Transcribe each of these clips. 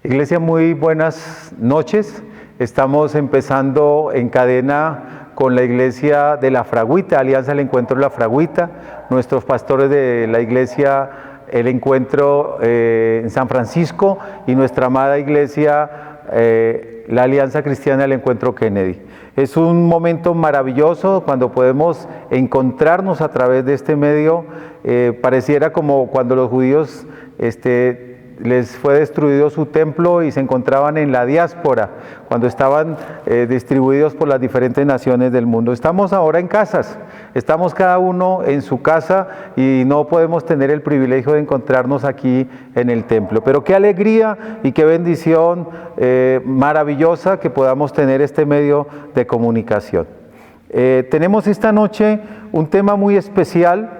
Iglesia, muy buenas noches. Estamos empezando en cadena con la iglesia de La Fragüita, Alianza del Encuentro de La Fragüita. Nuestros pastores de la iglesia El Encuentro en San Francisco y nuestra amada iglesia la Alianza Cristiana del Encuentro Kennedy. Es un momento maravilloso cuando podemos encontrarnos a través de este medio. Pareciera como cuando los judíos les fue destruido su templo y se encontraban en la diáspora, cuando estaban distribuidos por las diferentes naciones del mundo. Estamos ahora en casas, estamos cada uno en su casa y no podemos tener el privilegio de encontrarnos aquí en el templo. Pero qué alegría y qué bendición maravillosa que podamos tener este medio de comunicación. Tenemos esta noche un tema muy especial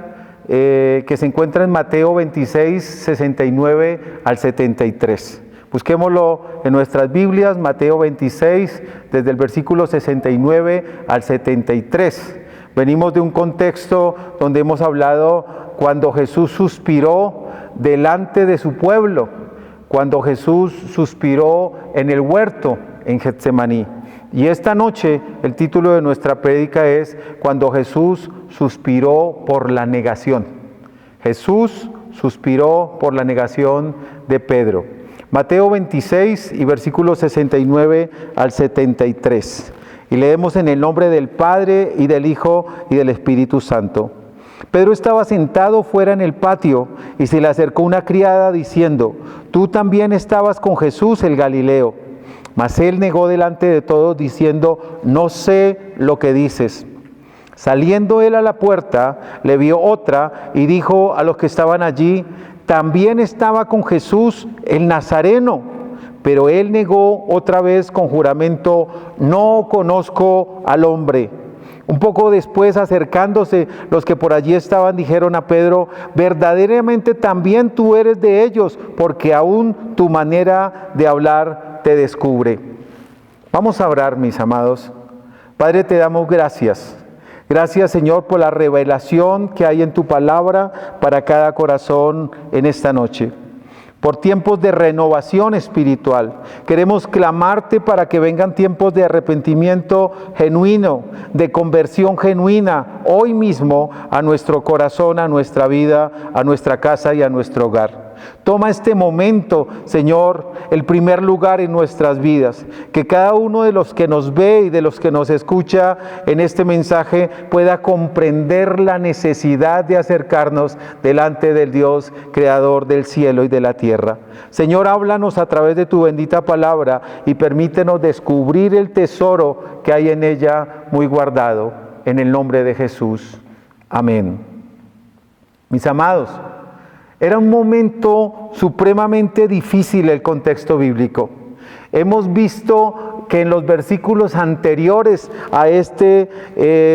que se encuentra en Mateo 26, 69 al 73. Busquémoslo en nuestras Biblias, Mateo 26, desde el versículo 69 al 73. Venimos de un contexto donde hemos hablado cuando Jesús suspiró delante de su pueblo, cuando Jesús suspiró en el huerto en Getsemaní. Y esta noche el título de nuestra prédica es Cuando Jesús suspiró por la negación. Jesús suspiró por la negación de Pedro. Mateo 26 y versículos 69 al 73. Y leemos en el nombre del Padre y del Hijo y del Espíritu Santo. Pedro estaba sentado fuera en el patio y se le acercó una criada diciendo: «Tú también estabas con Jesús el Galileo». Mas él negó delante de todos diciendo: «No sé lo que dices». Saliendo él a la puerta, le vio otra y dijo a los que estaban allí: «También estaba con Jesús el Nazareno». Pero él negó otra vez con juramento: «No conozco al hombre». Un poco después, acercándose los que por allí estaban, dijeron a Pedro: «Verdaderamente también tú eres de ellos, porque aún tu manera de hablar te descubre». Vamos a orar, mis amados. Padre, te damos gracias. Gracias, Señor, por la revelación que hay en tu palabra para cada corazón en esta noche. Por tiempos de renovación espiritual. Queremos clamarte para que vengan tiempos de arrepentimiento genuino, de conversión genuina, hoy mismo a nuestro corazón, a nuestra vida, a nuestra casa y a nuestro hogar. Toma este momento, Señor, el primer lugar en nuestras vidas. Que cada uno de los que nos ve y de los que nos escucha en este mensaje pueda comprender la necesidad de acercarnos delante del Dios creador del cielo y de la tierra. Señor, háblanos a través de tu bendita palabra y permítenos descubrir el tesoro que hay en ella muy guardado. En el nombre de Jesús. Amén. Mis amados, era un momento supremamente difícil el contexto bíblico. Hemos visto que en los versículos anteriores a este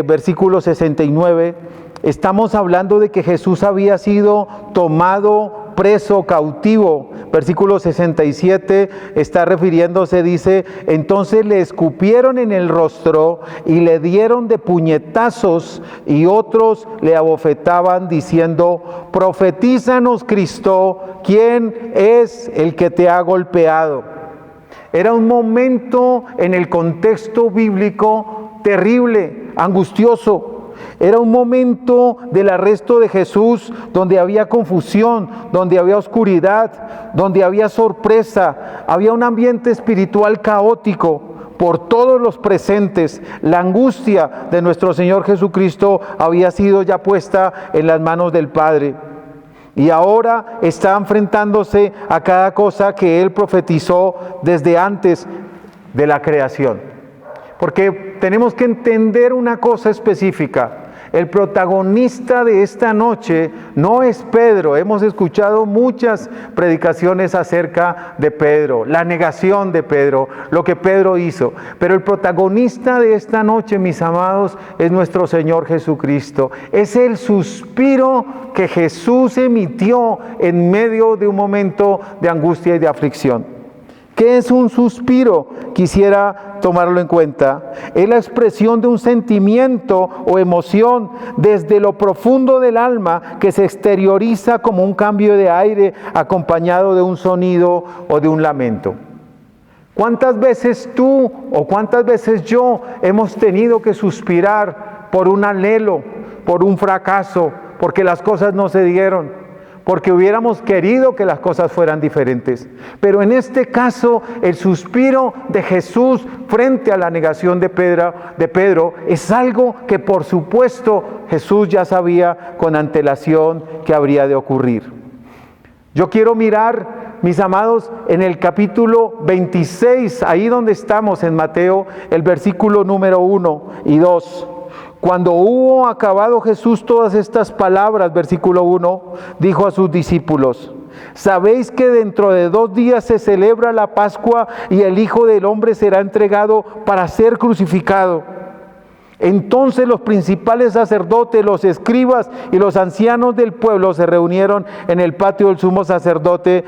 versículo 69, estamos hablando de que Jesús había sido tomado preso, cautivo. Versículo 67 está refiriéndose, dice: «Entonces le escupieron en el rostro y le dieron de puñetazos y otros le abofetaban diciendo: Profetízanos, Cristo, ¿quién es el que te ha golpeado?». Era un momento en el contexto bíblico terrible, angustioso. Era un momento del arresto de Jesús donde había confusión, donde había oscuridad, donde había sorpresa, había un ambiente espiritual caótico por todos los presentes. La angustia de nuestro Señor Jesucristo había sido ya puesta en las manos del Padre. Y ahora está enfrentándose a cada cosa que Él profetizó desde antes de la creación. Porque tenemos que entender una cosa específica. El protagonista de esta noche no es Pedro. Hemos escuchado muchas predicaciones acerca de Pedro, la negación de Pedro, lo que Pedro hizo. Pero el protagonista de esta noche, mis amados, es nuestro Señor Jesucristo. Es el suspiro que Jesús emitió en medio de un momento de angustia y de aflicción. ¿Qué es un suspiro? Quisiera tomarlo en cuenta. Es la expresión de un sentimiento o emoción desde lo profundo del alma que se exterioriza como un cambio de aire acompañado de un sonido o de un lamento. ¿Cuántas veces tú o cuántas veces yo hemos tenido que suspirar por un anhelo, por un fracaso, porque las cosas no se dieron? Porque hubiéramos querido que las cosas fueran diferentes. Pero en este caso, el suspiro de Jesús frente a la negación de Pedro es algo que por supuesto Jesús ya sabía con antelación que habría de ocurrir. Yo quiero mirar, mis amados, en el capítulo 26, ahí donde estamos en Mateo, el versículo número 1 y 2. Cuando hubo acabado Jesús todas estas palabras, versículo 1, dijo a sus discípulos: ¿sabéis que dentro de 2 días se celebra la Pascua y el Hijo del Hombre será entregado para ser crucificado? Entonces los principales sacerdotes, los escribas y los ancianos del pueblo se reunieron en el patio del sumo sacerdote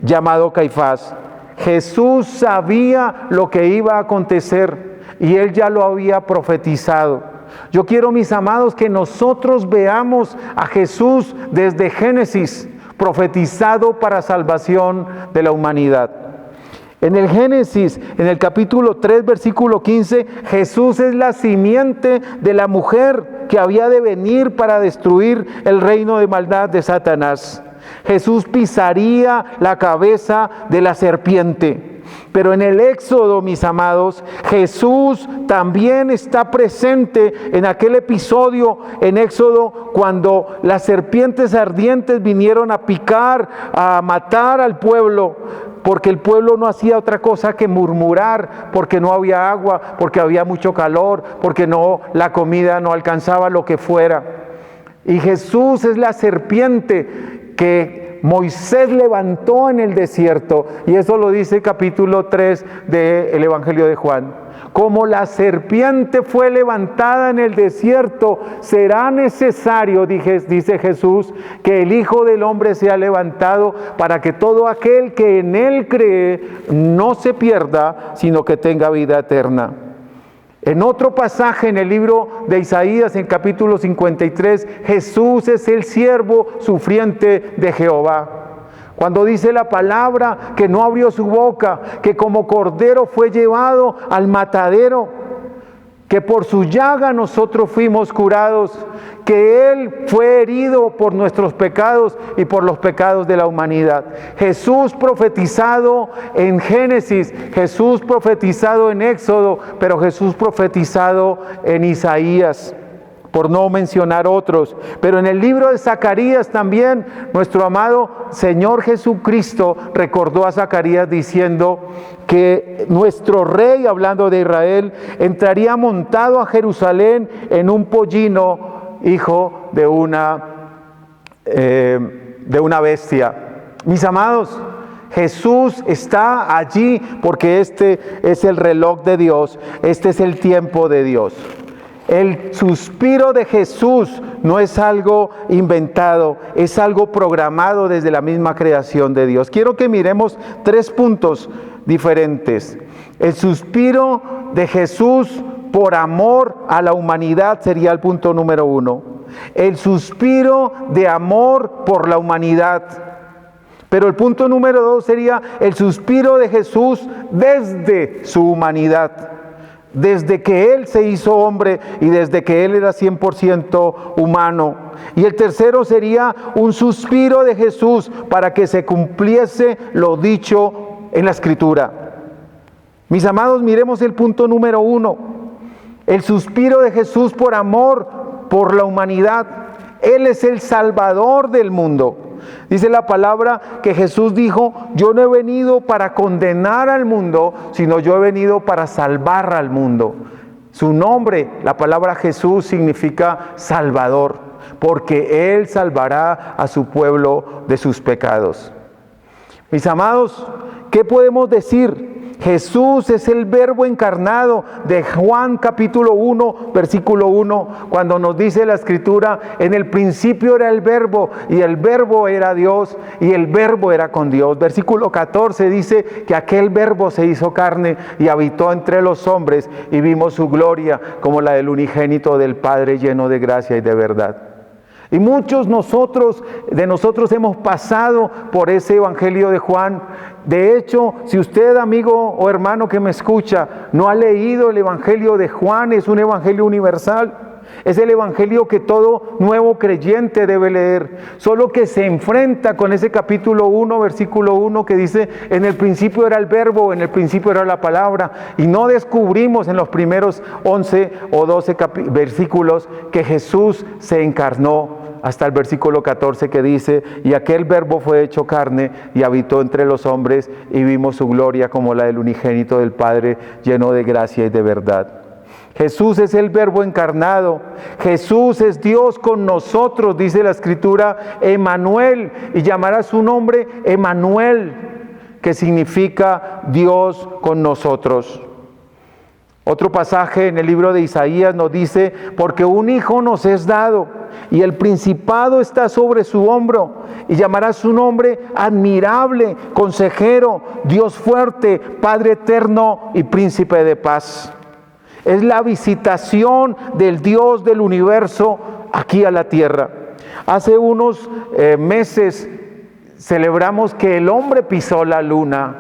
llamado Caifás. Jesús sabía lo que iba a acontecer y él ya lo había profetizado. Yo quiero, mis amados, que nosotros veamos a Jesús desde Génesis, profetizado para salvación de la humanidad. En el Génesis, en el capítulo 3, versículo 15, Jesús es la simiente de la mujer que había de venir para destruir el reino de maldad de Satanás. Jesús pisaría la cabeza de la serpiente. Pero en el Éxodo, mis amados, Jesús también está presente en aquel episodio en Éxodo cuando las serpientes ardientes vinieron a picar, a matar al pueblo, porque el pueblo no hacía otra cosa que murmurar, porque no había agua, porque había mucho calor, porque la comida no alcanzaba, lo que fuera. Y Jesús es la serpiente que Moisés levantó en el desierto, y eso lo dice el capítulo 3 del Evangelio de Juan. Como la serpiente fue levantada en el desierto, será necesario, dice Jesús, que el Hijo del Hombre sea levantado para que todo aquel que en él cree no se pierda, sino que tenga vida eterna. En otro pasaje en el libro de Isaías, en capítulo 53, Jesús es el siervo sufriente de Jehová. Cuando dice la palabra que no abrió su boca, que como cordero fue llevado al matadero, que por su llaga nosotros fuimos curados, que Él fue herido por nuestros pecados y por los pecados de la humanidad. Jesús profetizado en Génesis, Jesús profetizado en Éxodo, pero Jesús profetizado en Isaías, por no mencionar otros. Pero en el libro de Zacarías también, nuestro amado Señor Jesucristo recordó a Zacarías diciendo que nuestro rey, hablando de Israel, entraría montado a Jerusalén en un pollino, hijo de una bestia. Mis amados, Jesús está allí porque este es el reloj de Dios, este es el tiempo de Dios. El suspiro de Jesús no es algo inventado, es algo programado desde la misma creación de Dios. Quiero que miremos 3 puntos diferentes. El suspiro de Jesús por amor a la humanidad sería el punto número 1. El suspiro de amor por la humanidad. Pero el punto número 2 sería el suspiro de Jesús desde su humanidad. Desde que Él se hizo hombre y desde que Él era 100% humano. Y el tercero sería un suspiro de Jesús para que se cumpliese lo dicho en la Escritura. Mis amados, miremos el punto número 1. El suspiro de Jesús por amor por la humanidad. Él es el Salvador del mundo. Dice la palabra que Jesús dijo: yo no he venido para condenar al mundo, sino yo he venido para salvar al mundo. Su nombre, la palabra Jesús, significa Salvador, porque Él salvará a su pueblo de sus pecados. Mis amados, ¿qué podemos decir? Jesús es el Verbo encarnado de Juan capítulo 1, versículo 1, cuando nos dice la Escritura, en el principio era el Verbo y el Verbo era Dios y el Verbo era con Dios. Versículo 14 dice que aquel Verbo se hizo carne y habitó entre los hombres y vimos su gloria como la del unigénito del Padre, lleno de gracia y de verdad. Y muchos de nosotros hemos pasado por ese Evangelio de Juan. De hecho, si usted, amigo o hermano que me escucha, no ha leído el Evangelio de Juan, es un Evangelio universal. Es el Evangelio que todo nuevo creyente debe leer, solo que se enfrenta con ese capítulo 1, versículo 1, que dice, en el principio era el Verbo, en el principio era la palabra, y no descubrimos en los primeros 11 o 12 versículos que Jesús se encarnó, hasta el versículo 14 que dice, y aquel Verbo fue hecho carne y habitó entre los hombres y vimos su gloria como la del unigénito del Padre, lleno de gracia y de verdad. Jesús es el Verbo encarnado. Jesús es Dios con nosotros, dice la Escritura, Emmanuel, y llamará su nombre Emmanuel, que significa Dios con nosotros. Otro pasaje en el libro de Isaías nos dice, porque un hijo nos es dado y el principado está sobre su hombro y llamará su nombre admirable, consejero, Dios fuerte, Padre eterno y príncipe de paz. Es la visitación del Dios del universo aquí a la tierra. Hace unos meses celebramos que el hombre pisó la luna,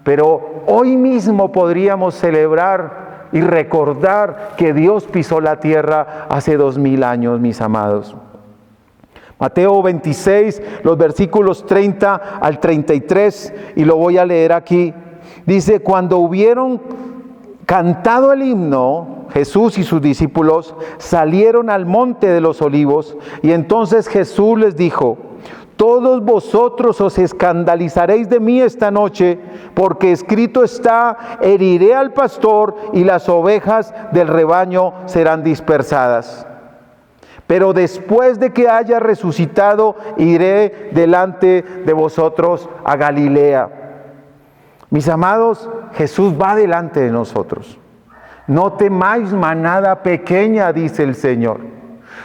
pero hoy mismo podríamos celebrar y recordar que Dios pisó la tierra hace 2000 años, mis amados. Mateo 26, los versículos 30 al 33, y lo voy a leer aquí. Dice, cuando hubieron cantado el himno, Jesús y sus discípulos salieron al monte de los olivos, y entonces Jesús les dijo, todos vosotros os escandalizaréis de mí esta noche, porque escrito está, heriré al pastor y las ovejas del rebaño serán dispersadas. Pero después de que haya resucitado, iré delante de vosotros a Galilea. Mis amados, Jesús va delante de nosotros. No temáis manada pequeña, dice el Señor.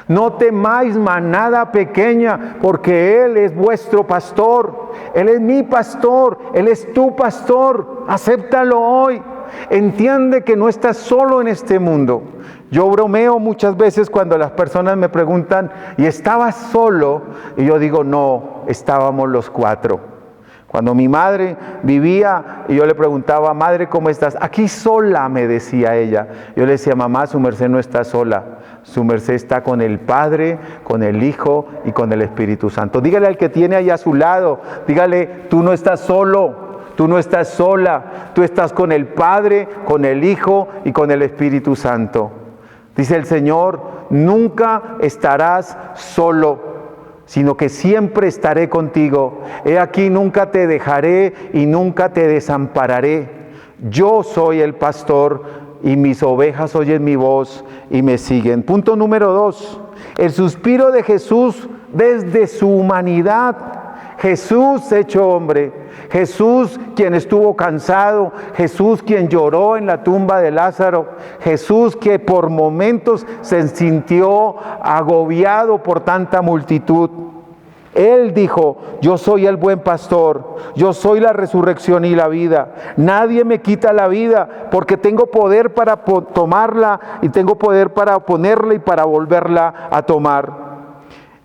No temáis manada pequeña, porque Él es vuestro pastor. Él es mi pastor, Él es tu pastor. Acéptalo hoy. Entiende que no estás solo en este mundo. Yo bromeo muchas veces cuando las personas me preguntan, ¿y estabas solo? Y yo digo, no, estábamos los cuatro. Cuando mi madre vivía y yo le preguntaba, madre, ¿cómo estás? Aquí sola, me decía ella. Yo le decía, mamá, su merced no está sola. Su merced está con el Padre, con el Hijo y con el Espíritu Santo. Dígale al que tiene ahí a su lado, dígale, tú no estás solo, tú no estás sola. Tú estás con el Padre, con el Hijo y con el Espíritu Santo. Dice el Señor, nunca estarás solo, sino que siempre estaré contigo. He aquí, nunca te dejaré y nunca te desampararé. Yo soy el pastor y mis ovejas oyen mi voz y me siguen. Punto número 2, el suspiro de Jesús desde su humanidad. Jesús hecho hombre, Jesús quien estuvo cansado, Jesús quien lloró en la tumba de Lázaro, Jesús que por momentos se sintió agobiado por tanta multitud. Él dijo, yo soy el buen pastor, yo soy la resurrección y la vida. Nadie me quita la vida porque tengo poder para tomarla y tengo poder para ponerla y para volverla a tomar.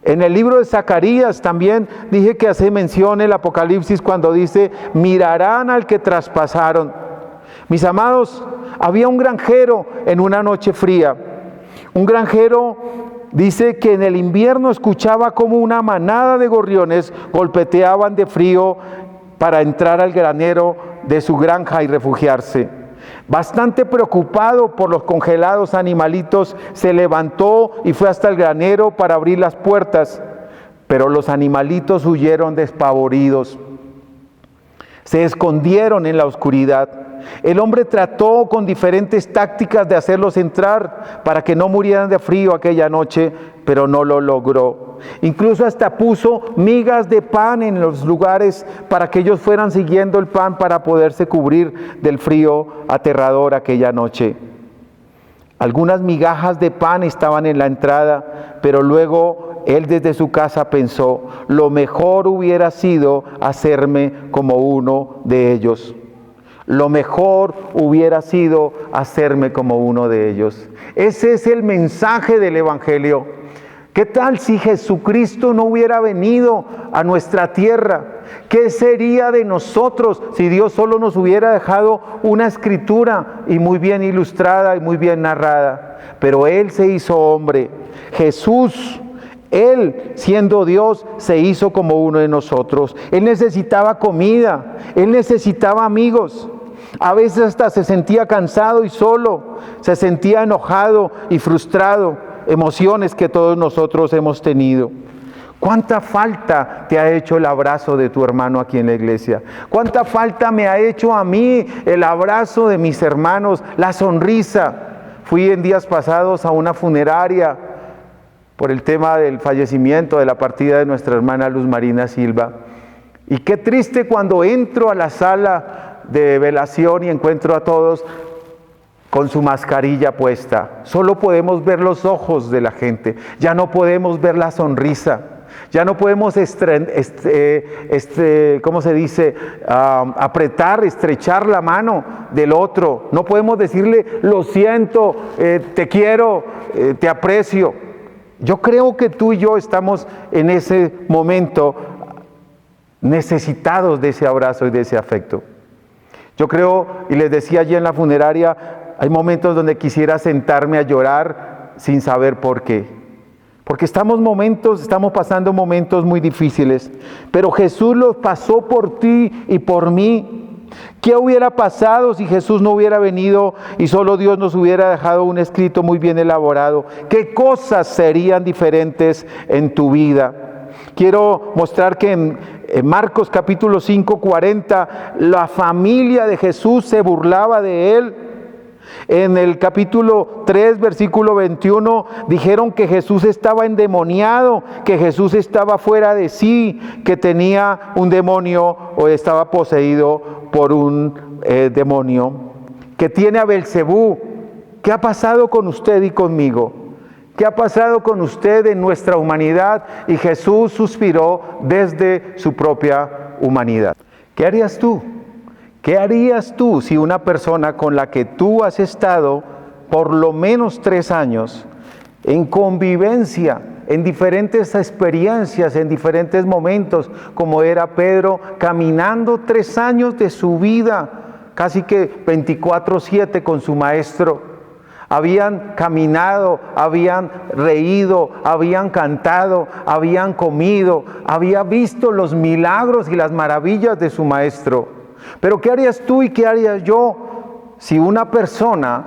En el libro de Zacarías también dije que hace mención el Apocalipsis cuando dice, mirarán al que traspasaron. Mis amados, había un granjero en una noche fría. Un granjero dice que en el invierno escuchaba como una manada de gorriones golpeteaban de frío para entrar al granero de su granja y refugiarse. Bastante preocupado por los congelados animalitos, se levantó y fue hasta el granero para abrir las puertas, pero los animalitos huyeron despavoridos. Se escondieron en la oscuridad. El hombre trató con diferentes tácticas de hacerlos entrar para que no murieran de frío aquella noche, pero no lo logró. Incluso hasta puso migas de pan en los lugares para que ellos fueran siguiendo el pan para poderse cubrir del frío aterrador aquella noche. Algunas migajas de pan estaban en la entrada, pero luego él desde su casa pensó, lo mejor hubiera sido hacerme como uno de ellos. Lo mejor hubiera sido hacerme como uno de ellos. Ese es el mensaje del Evangelio. ¿Qué tal si Jesucristo no hubiera venido a nuestra tierra? ¿Qué sería de nosotros si Dios solo nos hubiera dejado una escritura y muy bien ilustrada y muy bien narrada? Pero Él se hizo hombre. Jesús, Él siendo Dios, se hizo como uno de nosotros. Él necesitaba comida, Él necesitaba amigos. A veces hasta se sentía cansado y solo, se sentía enojado y frustrado, emociones que todos nosotros hemos tenido. ¿Cuánta falta te ha hecho el abrazo de tu hermano aquí en la iglesia? ¿Cuánta falta me ha hecho a mí el abrazo de mis hermanos, la sonrisa? Fui en días pasados a una funeraria por el tema del fallecimiento, de la partida de nuestra hermana Luz Marina Silva. Y qué triste cuando entro a la sala de velación y encuentro a todos con su mascarilla puesta. Solo podemos ver los ojos de la gente, ya no podemos ver la sonrisa, ya no podemos ¿cómo se dice? Apretar, estrechar la mano del otro, no podemos decirle lo siento, te quiero, te aprecio. Yo creo que tú y yo estamos en ese momento necesitados de ese abrazo y de ese afecto. Yo creo, y les decía allí en la funeraria, hay momentos donde quisiera sentarme a llorar sin saber por qué. Porque estamos pasando momentos muy difíciles, pero Jesús los pasó por ti y por mí. ¿Qué hubiera pasado si Jesús no hubiera venido y solo Dios nos hubiera dejado un escrito muy bien elaborado? ¿Qué cosas serían diferentes en tu vida? Quiero mostrar que en Marcos capítulo 5, 40, la familia de Jesús se burlaba de él. En el capítulo 3, versículo 21, dijeron que Jesús estaba endemoniado, que Jesús estaba fuera de sí, que tenía un demonio o estaba poseído por un demonio, que tiene a Belcebú. ¿Qué ha pasado con usted y conmigo? ¿Qué ha pasado con usted en nuestra humanidad? Y Jesús suspiró desde su propia humanidad. ¿Qué harías tú? ¿Qué harías tú si una persona con la que tú has estado por lo menos 3 años en convivencia, en diferentes experiencias, en diferentes momentos, como era Pedro, caminando 3 años de su vida, casi que 24/7 con su maestro? Habían caminado, habían reído, habían cantado, habían comido, había visto los milagros y las maravillas de su maestro. Pero ¿qué harías tú y qué haría yo si una persona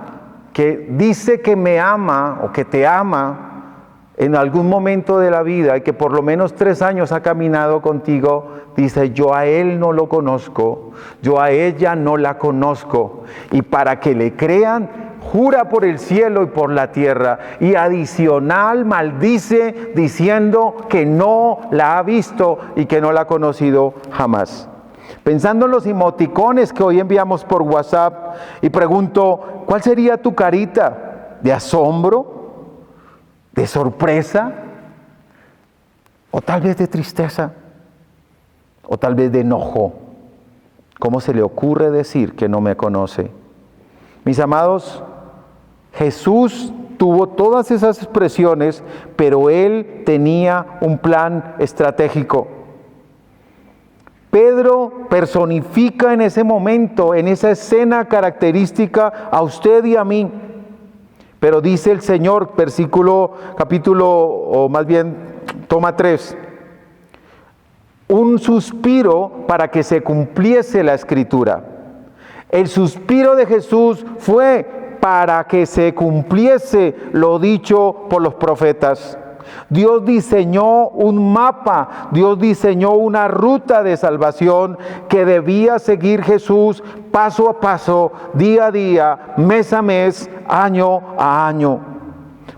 que dice que me ama o que te ama en algún momento de la vida y que por lo menos 3 años ha caminado contigo, dice, yo a él no lo conozco, yo a ella no la conozco? Y para que le crean, jura por el cielo y por la tierra, y adicional maldice diciendo que no la ha visto y que no la ha conocido jamás. Pensando en los emoticones que hoy enviamos por WhatsApp, y pregunto, ¿cuál sería tu carita? ¿De asombro? ¿De sorpresa? ¿O tal vez de tristeza? ¿O tal vez de enojo? ¿Cómo se le ocurre decir que no me conoce? Mis amados, Jesús tuvo todas esas expresiones, pero Él tenía un plan estratégico. Pedro personifica en ese momento, en esa escena característica a usted y a mí. Pero dice el Señor, toma 3, un suspiro para que se cumpliese la Escritura. El suspiro de Jesús fue para que se cumpliese lo dicho por los profetas. Dios diseñó un mapa, Dios diseñó una ruta de salvación que debía seguir Jesús paso a paso, día a día, mes a mes, año a año.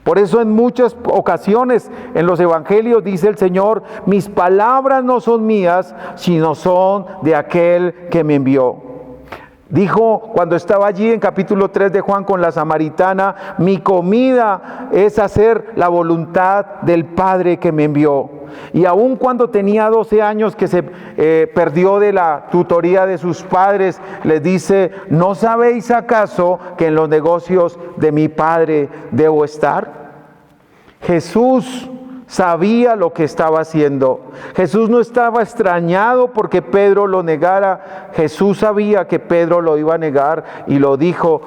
Por eso en muchas ocasiones en los evangelios dice el Señor: mis palabras no son mías, sino son de aquel que me envió. Dijo cuando estaba allí en capítulo 3 de Juan con la samaritana: mi comida es hacer la voluntad del Padre que me envió. Y aun cuando tenía 12 años, que se perdió de la tutoría de sus padres, les dice: ¿no sabéis acaso que en los negocios de mi Padre debo estar? Jesús sabía lo que estaba haciendo. Jesús no estaba extrañado porque Pedro lo negara. Jesús sabía que Pedro lo iba a negar y lo dijo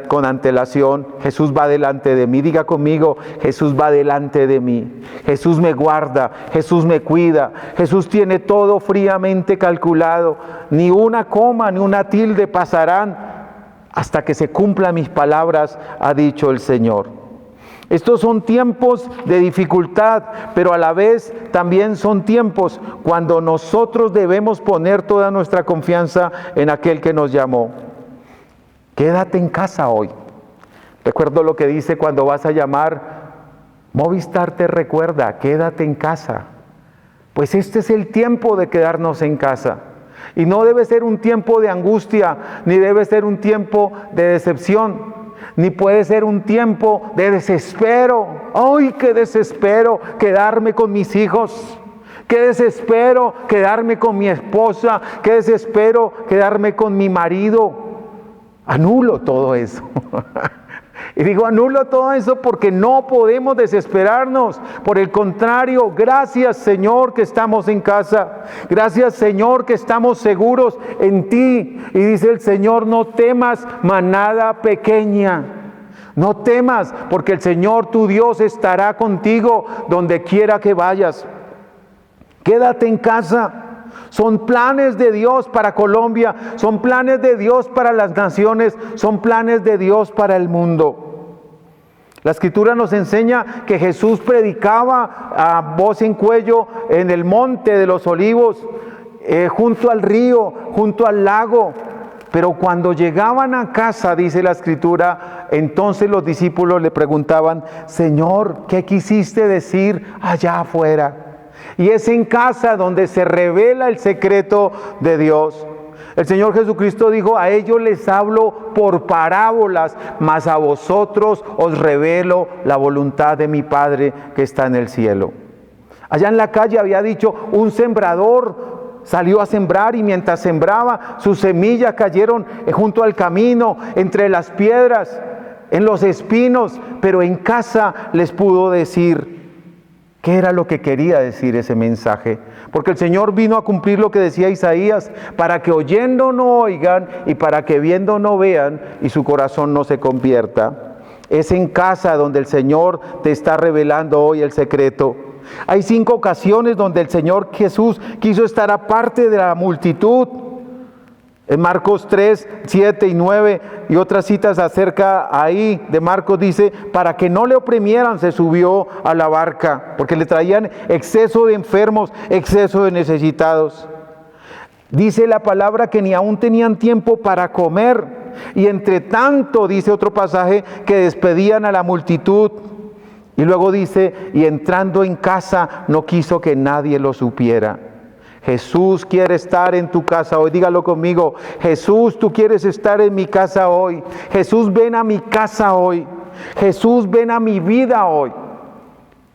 con antelación: Jesús va delante de mí. Diga conmigo: Jesús va delante de mí. Jesús me guarda, Jesús me cuida. Jesús tiene todo fríamente calculado. Ni una coma ni una tilde pasarán hasta que se cumplan mis palabras, ha dicho el Señor. Estos son tiempos de dificultad, pero a la vez también son tiempos cuando nosotros debemos poner toda nuestra confianza en aquel que nos llamó. Quédate en casa hoy. Recuerdo lo que dice cuando vas a llamar: Movistar te recuerda, quédate en casa. Pues este es el tiempo de quedarnos en casa. Y no debe ser un tiempo de angustia, ni debe ser un tiempo de decepción, ni puede ser un tiempo de desespero. ¡Ay, qué desespero quedarme con mis hijos! ¡Qué desespero quedarme con mi esposa! ¡Qué desespero quedarme con mi marido! Anulo todo eso. Y digo anulo todo eso porque no podemos desesperarnos. Por el contrario, gracias Señor que estamos en casa. Gracias Señor que estamos seguros en ti. Y dice el Señor: no temas, manada pequeña. No temas, porque el Señor tu Dios estará contigo donde quiera que vayas. Quédate en casa. Son planes de Dios para Colombia, son planes de Dios para las naciones, son planes de Dios para el mundo. La Escritura nos enseña que Jesús predicaba a voz en cuello en el monte de los Olivos, junto al río, junto al lago. Pero cuando llegaban a casa, dice la Escritura, entonces los discípulos le preguntaban: Señor, ¿qué quisiste decir allá afuera? Y es en casa donde se revela el secreto de Dios. El Señor Jesucristo dijo: a ellos les hablo por parábolas, mas a vosotros os revelo la voluntad de mi Padre que está en el cielo. Allá en la calle había dicho: un sembrador salió a sembrar, y mientras sembraba, sus semillas cayeron junto al camino, entre las piedras, en los espinos, pero en casa les pudo decir qué era lo que quería decir ese mensaje. Porque el Señor vino a cumplir lo que decía Isaías: para que oyendo no oigan, y para que viendo no vean, y su corazón no se convierta. Es en casa donde el Señor te está revelando hoy el secreto. Hay 5 ocasiones donde el Señor Jesús quiso estar aparte de la multitud. En Marcos 3, 7 y 9 y otras citas acerca ahí de Marcos dice: para que no le oprimieran se subió a la barca, porque le traían exceso de enfermos, exceso de necesitados. Dice la palabra que ni aún tenían tiempo para comer, y entre tanto, dice otro pasaje, que despedían a la multitud. Y luego dice: y entrando en casa no quiso que nadie lo supiera. Jesús quiere estar en tu casa hoy. Dígalo conmigo: Jesús, tú quieres estar en mi casa hoy. Jesús, ven a mi casa hoy. Jesús, ven a mi vida hoy.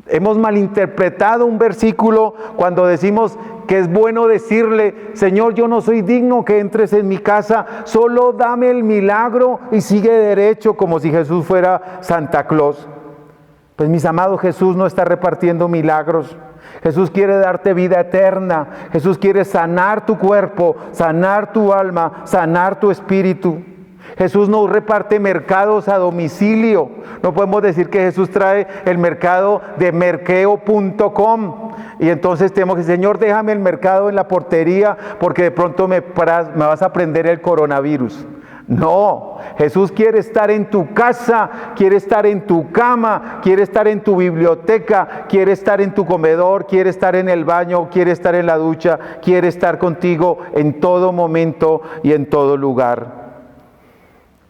Hemos malinterpretado un versículo cuando decimos que es bueno decirle: Señor, yo no soy digno que entres en mi casa, solo dame el milagro y sigue derecho, como si Jesús fuera Santa Claus. Pues mis amados, Jesús no está repartiendo milagros. Jesús quiere darte vida eterna. Jesús quiere sanar tu cuerpo, sanar tu alma, sanar tu espíritu. Jesús no reparte mercados a domicilio. No podemos decir que Jesús trae el mercado de merkeo.com y entonces tenemos que decir: Señor, déjame el mercado en la portería porque de pronto me vas a prender el coronavirus. No, Jesús quiere estar en tu casa, quiere estar en tu cama, quiere estar en tu biblioteca, quiere estar en tu comedor, quiere estar en el baño, quiere estar en la ducha, quiere estar contigo en todo momento y en todo lugar.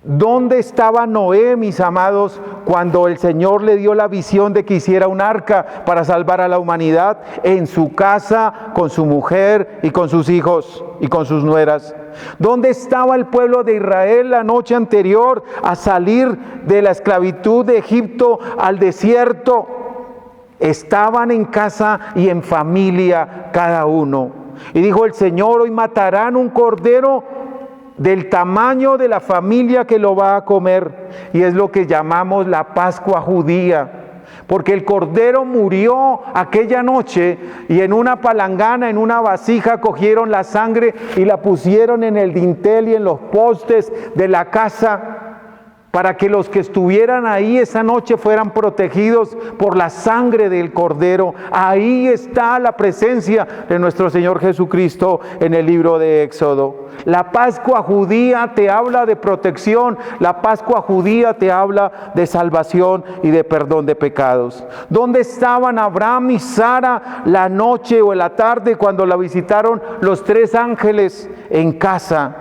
¿Dónde estaba Noé, mis amados, cuando el Señor le dio la visión de que hiciera un arca para salvar a la humanidad? En su casa, con su mujer y con sus hijos y con sus nueras. ¿Dónde estaba el pueblo de Israel la noche anterior a salir de la esclavitud de Egipto al desierto? Estaban en casa y en familia cada uno. Y dijo el Señor: hoy matarán un cordero del tamaño de la familia que lo va a comer. Y es lo que llamamos la Pascua judía. Porque el cordero murió aquella noche y en una palangana, en una vasija, cogieron la sangre y la pusieron en el dintel y en los postes de la casa, para que los que estuvieran ahí esa noche fueran protegidos por la sangre del Cordero. Ahí está la presencia de nuestro Señor Jesucristo en el libro de Éxodo. La Pascua judía te habla de protección, la Pascua judía te habla de salvación y de perdón de pecados. ¿Dónde estaban Abraham y Sara la noche o la tarde cuando la visitaron los 3 ángeles en casa?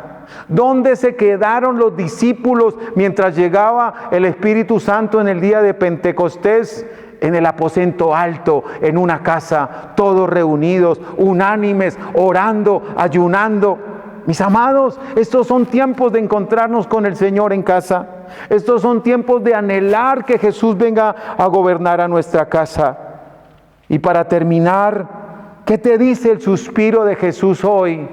¿Dónde se quedaron los discípulos mientras llegaba el Espíritu Santo en el día de Pentecostés? En el aposento alto, en una casa, todos reunidos, unánimes, orando, ayunando. Mis amados, estos son tiempos de encontrarnos con el Señor en casa. Estos son tiempos de anhelar que Jesús venga a gobernar a nuestra casa. Y para terminar, ¿qué te dice el suspiro de Jesús hoy?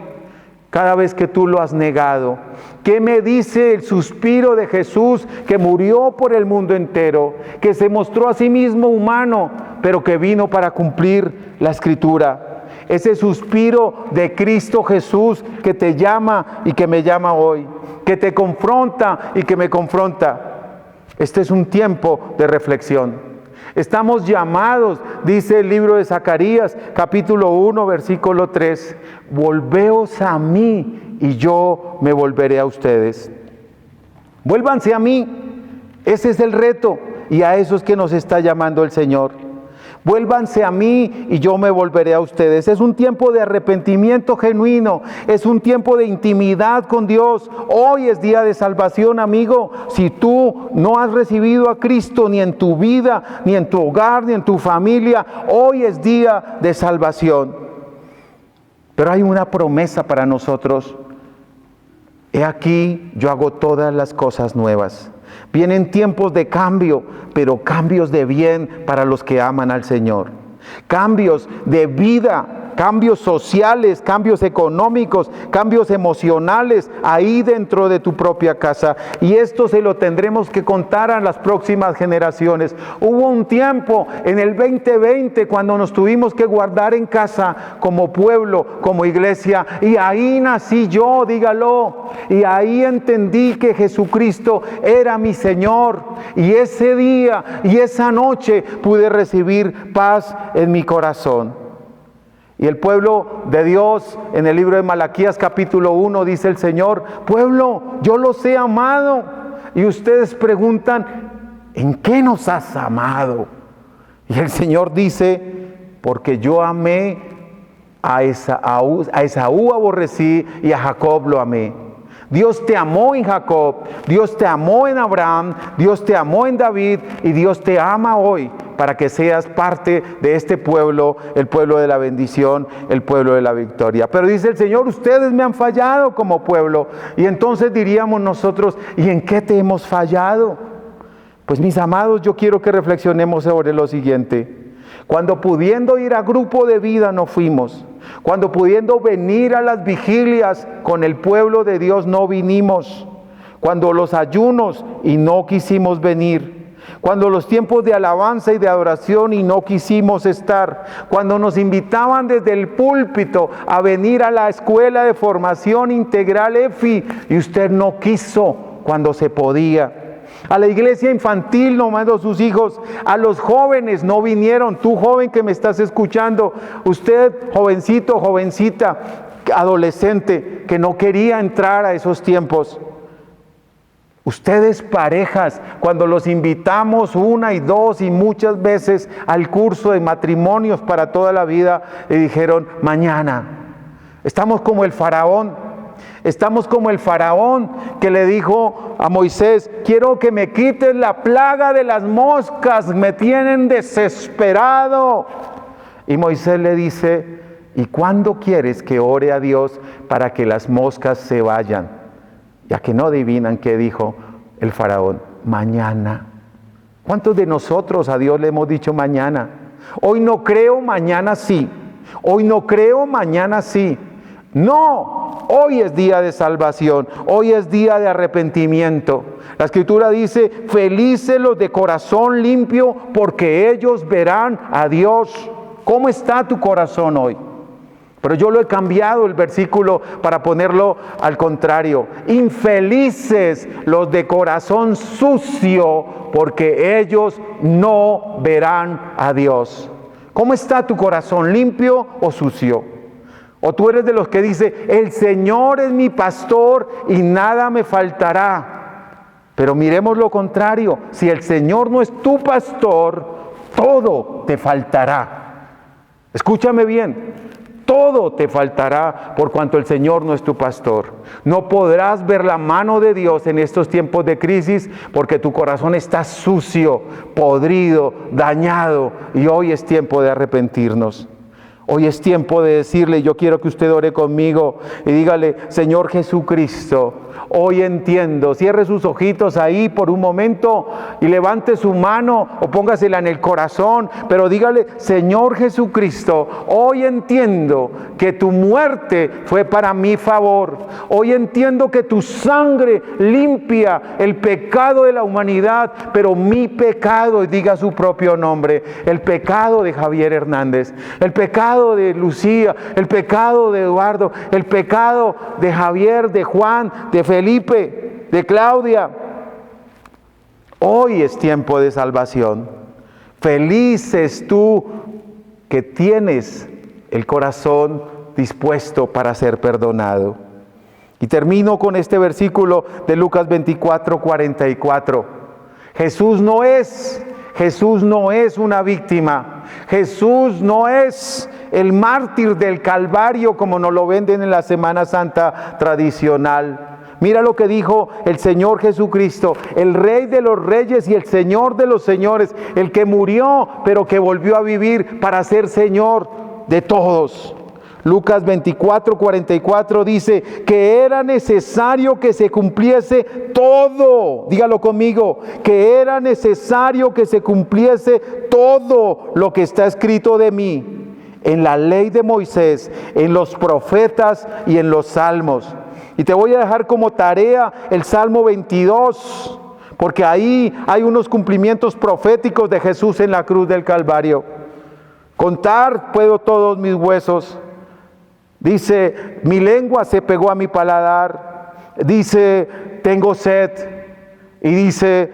Cada vez que tú lo has negado. ¿Qué me dice el suspiro de Jesús que murió por el mundo entero? Que se mostró a sí mismo humano, pero que vino para cumplir la Escritura. Ese suspiro de Cristo Jesús que te llama y que me llama hoy. Que te confronta y que me confronta. Este es un tiempo de reflexión. Estamos llamados, dice el libro de Zacarías, capítulo 1, versículo 3, volveos a mí y yo me volveré a ustedes. Vuélvanse a mí, ese es el reto y a eso es que nos está llamando el Señor. Vuélvanse a mí y yo me volveré a ustedes. Es un tiempo de arrepentimiento genuino, es un tiempo de intimidad con Dios. Hoy es día de salvación, amigo. Si tú no has recibido a Cristo ni en tu vida, ni en tu hogar, ni en tu familia, hoy es día de salvación. Pero hay una promesa para nosotros. He aquí, yo hago todas las cosas nuevas. Vienen tiempos de cambio, pero cambios de bien para los que aman al Señor. Cambios de vida, cambios sociales, cambios económicos, cambios emocionales, ahí dentro de tu propia casa. Y esto se lo tendremos que contar a las próximas generaciones. Hubo un tiempo en el 2020 cuando nos tuvimos que guardar en casa como pueblo, como iglesia, y ahí nací yo, dígalo, y ahí entendí que Jesucristo era mi Señor, y ese día y esa noche pude recibir paz en mi corazón. Y el pueblo de Dios, en el libro de Malaquías capítulo 1, dice el Señor: pueblo, yo los he amado. Y ustedes preguntan: ¿en qué nos has amado? Y el Señor dice: porque yo amé a Esaú aborrecí y a Jacob lo amé. Dios te amó en Jacob, Dios te amó en Abraham, Dios te amó en David y Dios te ama hoy para que seas parte de este pueblo, el pueblo de la bendición, el pueblo de la victoria. Pero dice el Señor: ustedes me han fallado como pueblo. Y entonces diríamos nosotros: ¿y en qué te hemos fallado? Pues mis amados, yo quiero que reflexionemos sobre lo siguiente. Cuando pudiendo ir a grupo de vida no fuimos, cuando pudiendo venir a las vigilias con el pueblo de Dios no vinimos, cuando los ayunos y no quisimos venir, cuando los tiempos de alabanza y de adoración y no quisimos estar, cuando nos invitaban desde el púlpito a venir a la escuela de formación integral EFI y usted no quiso cuando se podía. A la iglesia infantil no mandó sus hijos, a los jóvenes no vinieron. Tú joven que me estás escuchando, usted jovencito, jovencita, adolescente que no quería entrar a esos tiempos. Ustedes parejas, cuando los invitamos una y dos y muchas veces al curso de matrimonios para toda la vida, le dijeron: mañana. Estamos como el faraón. Estamos como el faraón que le dijo a Moisés: quiero que me quites la plaga de las moscas, me tienen desesperado. Y Moisés le dice: ¿y cuándo quieres que ore a Dios para que las moscas se vayan? Ya que no adivinan qué dijo el faraón: mañana. ¿Cuántos de nosotros a Dios le hemos dicho mañana? Hoy no creo, mañana sí. Hoy no creo, mañana sí. No, hoy es día de salvación, hoy es día de arrepentimiento. La Escritura dice: felices los de corazón limpio, porque ellos verán a Dios. ¿Cómo está tu corazón hoy? Pero yo lo he cambiado el versículo para ponerlo al contrario. Infelices los de corazón sucio, porque ellos no verán a Dios. ¿Cómo está tu corazón? ¿Limpio o sucio? O tú eres de los que dice: el Señor es mi pastor y nada me faltará. Pero miremos lo contrario: si el Señor no es tu pastor, todo te faltará. Escúchame bien: todo te faltará por cuanto el Señor no es tu pastor. No podrás ver la mano de Dios en estos tiempos de crisis porque tu corazón está sucio, podrido, dañado, y hoy es tiempo de arrepentirnos. Hoy es tiempo de decirle: yo quiero que usted ore conmigo y dígale: Señor Jesucristo, hoy entiendo. Cierre sus ojitos ahí por un momento y levante su mano o póngasela en el corazón, pero dígale: Señor Jesucristo, hoy entiendo que tu muerte fue para mi favor. Hoy entiendo que tu sangre limpia el pecado de la humanidad, pero mi pecado, y diga su propio nombre, el pecado de Javier Hernández, el pecado de Lucía, el pecado de Eduardo, el pecado de Javier, de Juan, de Felipe, de Claudia. Hoy es tiempo de salvación. Feliz es tú que tienes el corazón dispuesto para ser perdonado. Y termino con este versículo de Lucas 24:44. Jesús no es una víctima. Jesús no es el mártir del Calvario como nos lo venden en la Semana Santa tradicional. Mira lo que dijo el Señor Jesucristo, el Rey de los Reyes y el Señor de los Señores, el que murió pero que volvió a vivir para ser Señor de todos. Lucas 24:44 dice que era necesario que se cumpliese todo. Dígalo conmigo: que era necesario que se cumpliese todo lo que está escrito de mí en la ley de Moisés, en los profetas y en los salmos. Y te voy a dejar como tarea el Salmo 22, porque ahí hay unos cumplimientos proféticos de Jesús en la cruz del Calvario. Contar puedo todos mis huesos. Dice: mi lengua se pegó a mi paladar. Dice: tengo sed. Y dice: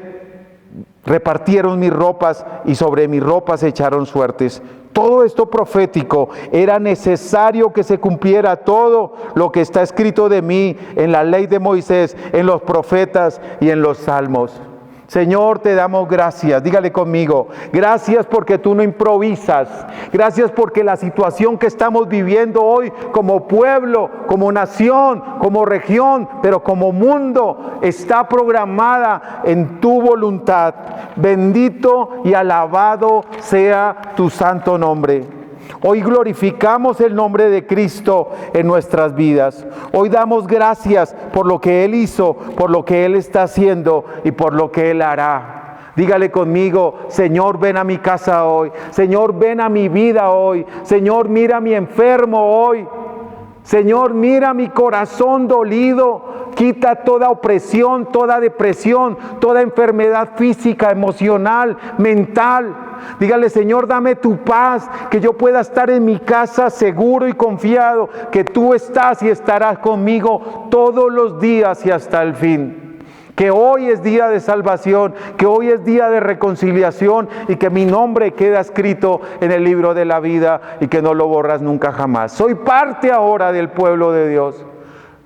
repartieron mis ropas y sobre mis ropas echaron suertes. Todo esto profético, era necesario que se cumpliera todo lo que está escrito de mí en la ley de Moisés, en los profetas y en los salmos. Señor, te damos gracias. Dígale conmigo: gracias porque tú no improvisas. Gracias porque la situación que estamos viviendo hoy como pueblo, como nación, como región, pero como mundo, está programada en tu voluntad. Bendito y alabado sea tu santo nombre. Hoy glorificamos el nombre de Cristo en nuestras vidas. Hoy damos gracias por lo que Él hizo, por lo que Él está haciendo y por lo que Él hará. Dígale conmigo: Señor, ven a mi casa hoy. Señor, ven a mi vida hoy. Señor, mira a mi enfermo hoy. Señor, mira mi corazón dolido. Quita toda opresión, toda depresión, toda enfermedad física, emocional, mental. Dígale: Señor, dame tu paz, que yo pueda estar en mi casa seguro y confiado, que tú estás y estarás conmigo todos los días y hasta el fin. Que hoy es día de salvación, que hoy es día de reconciliación y que mi nombre queda escrito en el libro de la vida y que no lo borras nunca jamás. Soy parte ahora del pueblo de Dios.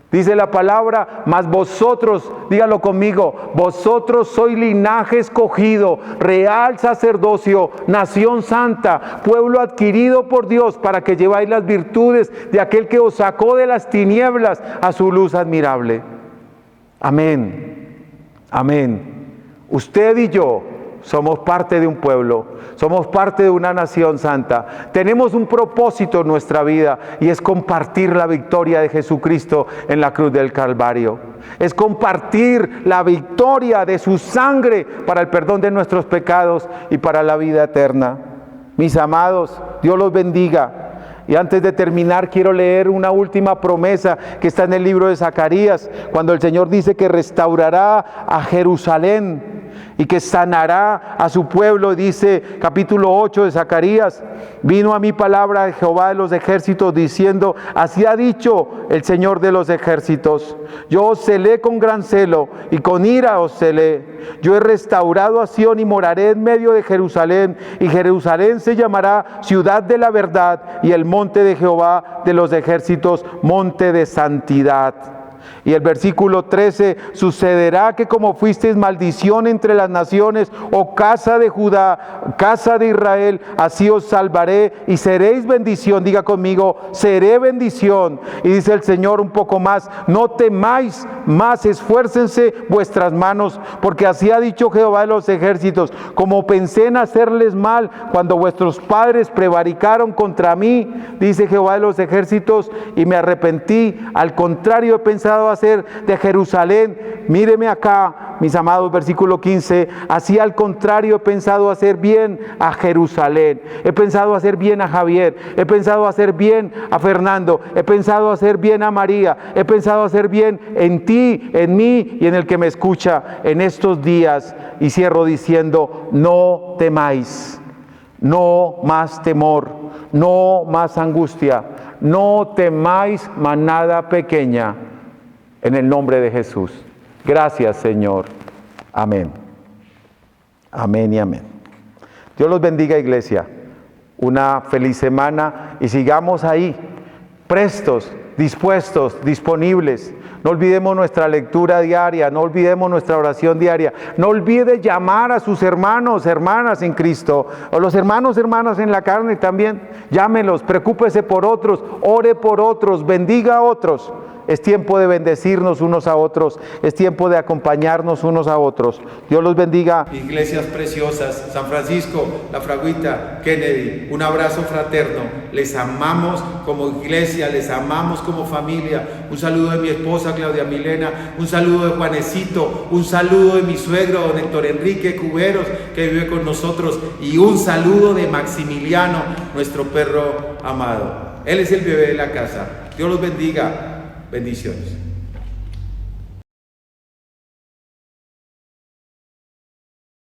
Dice la palabra, mas vosotros, dígalo conmigo, vosotros sois linaje escogido, real sacerdocio, nación santa, pueblo adquirido por Dios, para que lleváis las virtudes de aquel que os sacó de las tinieblas a su luz admirable. Amén. Amén. Usted y yo somos parte de un pueblo, somos parte de una nación santa. Tenemos un propósito en nuestra vida y es compartir la victoria de Jesucristo en la cruz del Calvario. Es compartir la victoria de su sangre para el perdón de nuestros pecados y para la vida eterna. Mis amados, Dios los bendiga. Y antes de terminar, quiero leer una última promesa que está en el libro de Zacarías, cuando el Señor dice que restaurará a Jerusalén y que sanará a su pueblo. Dice capítulo 8 de Zacarías: vino a mí palabra de Jehová de los ejércitos diciendo, así ha dicho el Señor de los ejércitos, yo os celé con gran celo y con ira os celé. Yo he restaurado a Sión y moraré en medio de Jerusalén, y Jerusalén se llamará ciudad de la verdad, y el monte de Jehová de los ejércitos, monte de santidad. Y el versículo 13, sucederá que como fuisteis maldición entre las naciones, oh casa de Judá, casa de Israel, así os salvaré y seréis bendición. Diga conmigo, seré bendición. Y dice el Señor un poco más, no temáis más, esfuércense vuestras manos, porque así ha dicho Jehová de los ejércitos, como pensé en hacerles mal cuando vuestros padres prevaricaron contra mí, dice Jehová de los ejércitos, y me arrepentí, al contrario he pensado hacer de Jerusalén, míreme acá, mis amados, versículo 15, así al contrario he pensado hacer bien a Jerusalén, he pensado hacer bien a Javier, he pensado hacer bien a Fernando, he pensado hacer bien a María, he pensado hacer bien en ti, en mí y en el que me escucha en estos días. Y cierro diciendo, no temáis, no más temor, no más angustia, no temáis manada pequeña, en el nombre de Jesús. Gracias, Señor. Amén. Amén y amén. Dios los bendiga, iglesia. Una feliz semana y sigamos ahí, prestos, dispuestos, disponibles. No olvidemos nuestra lectura diaria, no olvidemos nuestra oración diaria. No olvide llamar a sus hermanos, hermanas en Cristo, o los hermanos, hermanas en la carne también. Llámelos, preocúpese por otros, ore por otros, bendiga a otros. Es tiempo de bendecirnos unos a otros, es tiempo de acompañarnos unos a otros. Dios los bendiga. Iglesias preciosas, San Francisco, La Fragüita, Kennedy, un abrazo fraterno. Les amamos como iglesia, les amamos como familia. Un saludo de mi esposa Claudia Milena, un saludo de Juanecito, un saludo de mi suegro don Héctor Enrique Cuberos, que vive con nosotros, y un saludo de Maximiliano, nuestro perro amado. Él es el bebé de la casa. Dios los bendiga. Bendiciones.